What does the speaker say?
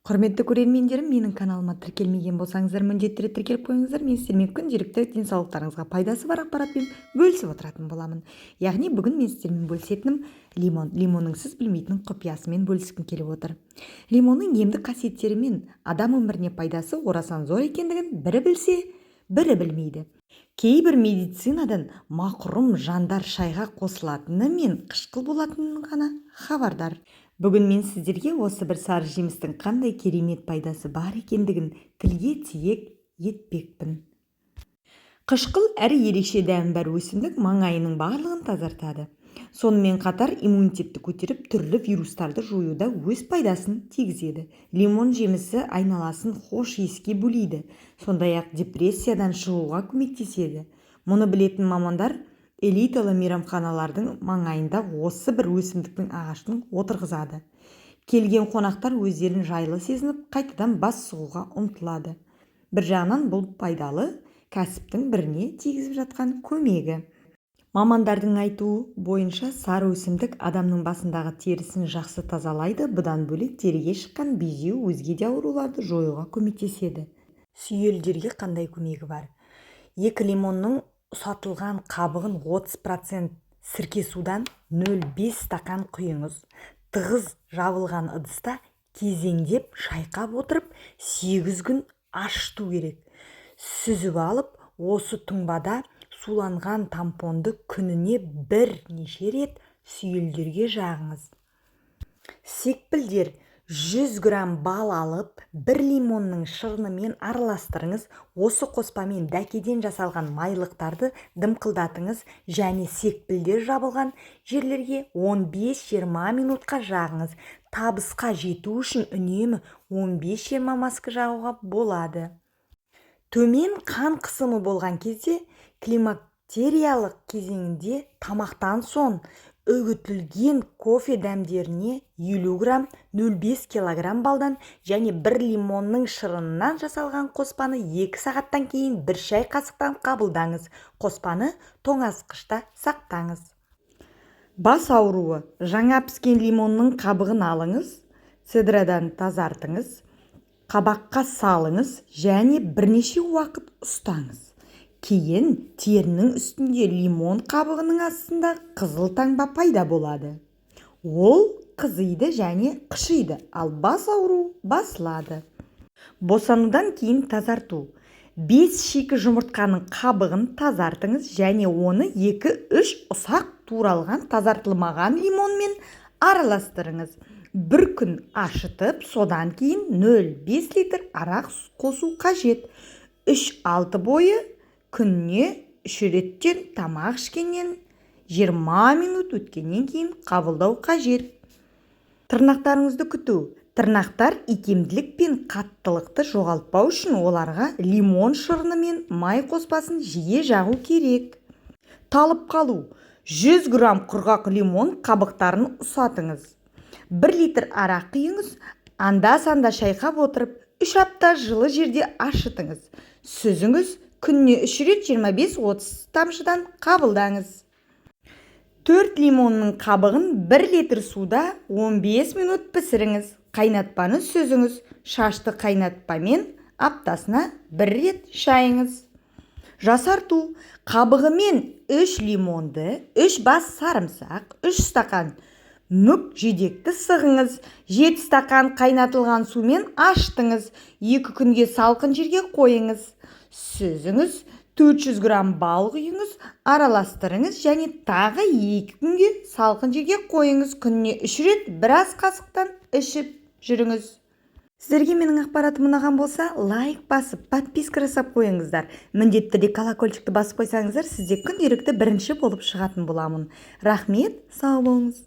Құрметті көрермендерім, менің каналыма тіркелмеген болсаңыздар, міндетті түрде тіркеліп қойыңыздар. Мен сіздермен күнделікті денсаулықтарыңызға пайдасы бар ақпаратпен бөлісіп отыратын боламын. Яғни бүгін мен сіздермен бөлісетінім лимон. Лимонның сіз білмейтін құпиясымен бөліскім келіп отыр. Лимонның емдік қасиеттері мен адам өміріне пайдасы орасан зор екендігін бірі білсе, бірі білмейді. Кейбір медицинадан мақұрым жандар шайға қосылатыны мен қышқыл болатынын ғана хабардар. Бүгін мен сіздерге осы бір сары жемістің қандай керемет пайдасы бар екендігін тілге тиек етпекпін. Қышқыл әрі ерекше дәмі бар өсімдік маңайының барлығын тазартады. Сонымен қатар иммунитетті көтеріп, түрлі вирустарды жоюда өз пайдасын тигізеді. Лимон жемісі айналасын хош иіске бөлейді, сондай-ақ депрессиядан шығуға көмектеседі. Мұны білетін мамандар элиталы мейрамханалардың маңайында осы бір өсімдіктің ағашын отырғызады. Келген қонақтар өздерін жайлы сезініп, қайтадан бас сұғуға ұмтылады. Бір жағынан бұл пайдалы кәсіптің біріне тигізіп жатқан көмегі. Мамандардың айтуы бойынша сары өсімдік адамның басындағы терісін жақсы тазалайды, бұдан бөлек теріге шыққан безеу, өзге де ауруларды жоюға көмектеседі. Сүйелдерге қандай көмегі бар? 2 лимонның ұсатылған қабығын 30% сірке судан 0,5 стакан құйыңыз. Тығыз жабылған ыдыста кезеңдеп шайқап отырып 8 күн ашыту керек. Сүзіп алып, осы тұңбада суланған тампонды күніне бірнеше рет сүйелдерге жағыңыз. Секпілдер 100 грамм бал алып, 1 лимонның шырынымен араластырыңыз. Осы қоспамен дәкеден жасалған майлықтарды дымқылдатыңыз және секпілдер жабылған жерлерге 15-20 минутқа жағыңыз. Табысқа жету үшін үнемі 15-20 маска жағуға болады. Төмен қан қысымы болған кезде, климактериялық кезеңінде тамақтан соң үгітілген кофе дәмдеріне 50 грамм 0,5 килограмм балдан және 1 лимонның шырынынан жасалған қоспаны 2 сағаттан кейін 1 шай қасықтан қабылдаңыз. Қоспаны тоңазытқышта сақтаңыз. Бас ауруы. Жаңа піскен лимонның қабығын алыңыз, цедрадан тазартыңыз, қабаққа салыңыз және бірнеше уақыт ұстаңыз. Кейін терінің үстінде лимон қабығының астында қызыл таңба пайда болады. Ол қызиды және қышиды, ал бас ауру басылады. Босанудан кейін тазарту. 5 шикі жұмыртқаның қабығын тазартыңыз және оны 2-3 ұсақ туралған тазартылмаған лимонмен араластырыңыз. 1 күн ашытып, содан кейін 0,5 литр арақ қосу қажет. 3-6 бойы күніне 3 реттен тамақ ішкеннен 20 минут өткеннен кейін қабылдау қажет. Тырнақтарыңызды күту. Тырнақтар икемділік пен қаттылықты жоғалтпау үшін оларға лимон шырыны мен май қоспасын жиі жағу керек. Талып қалу. 100 грамм құрғақ лимон қабықтарын ұсатыңыз. 1 литр арақ құйыңыз, анда-санда шайқап отырып, 3 апта жылы жерде ашытыңыз. Сүзіңіз, күніне 3 рет 25-30 тамшыдан қабылдаңыз. 4 лимонның қабығын 1 литр суда 15 минут пісіріңіз. Қайнатпаны сүзіңіз. Шашты қайнатпамен аптасына 1 рет шайыңыз. Жасарту. Қабығымен 3 лимонды, 3 бас сарымсақ, 3 стакан мүк жидекті сығыңыз. 7 стакан қайнатылған сумен аштыңыз. 2 күнге салқын жерге қойыңыз. Сүзіңіз, 400 грамм бал құйыңыз, араластырыңыз және тағы 2 күнге салқын жерге қойыңыз. Күніне 3 рет біраз қасықтан ішіп жүріңіз. Сіздерге менің ақпаратым ұнаған болса, лайк басып, подписка жасап қойыңыздар. Міндетті түрде колокольчикті басып қойсаңыздар, сізде күнделікті бірінші болып шығатын боламын. Рахмет, сау болыңыз.